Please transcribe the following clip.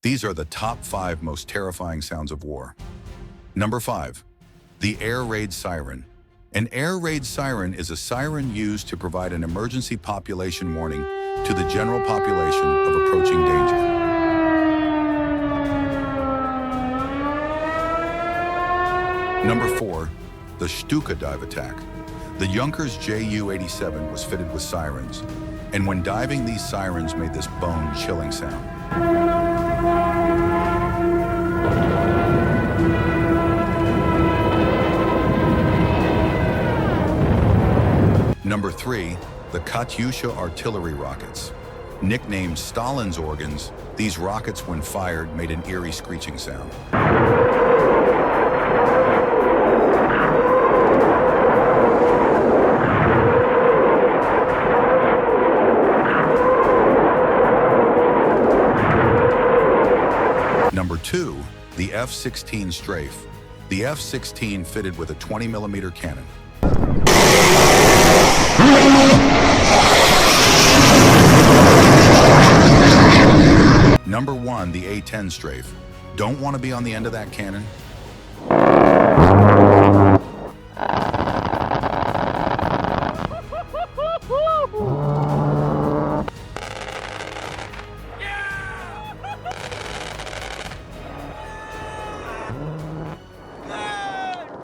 These are the top 5 most terrifying sounds of war. Number 5. The air raid siren. An air raid siren is a siren used to provide an emergency population warning to the general population of approaching danger. Number 4. The Stuka dive attack. The Junkers Ju-87 was fitted with sirens, and when diving, these sirens made this bone-chilling sound. Number 3. The Katyusha artillery rockets. Nicknamed Stalin's organs, these rockets, when fired, made an eerie screeching sound. Number 2. The F-16 Strafe. The F-16 fitted with a 20mm cannon. Number 1. The A-10 Strafe. Don't want to be on the end of that cannon?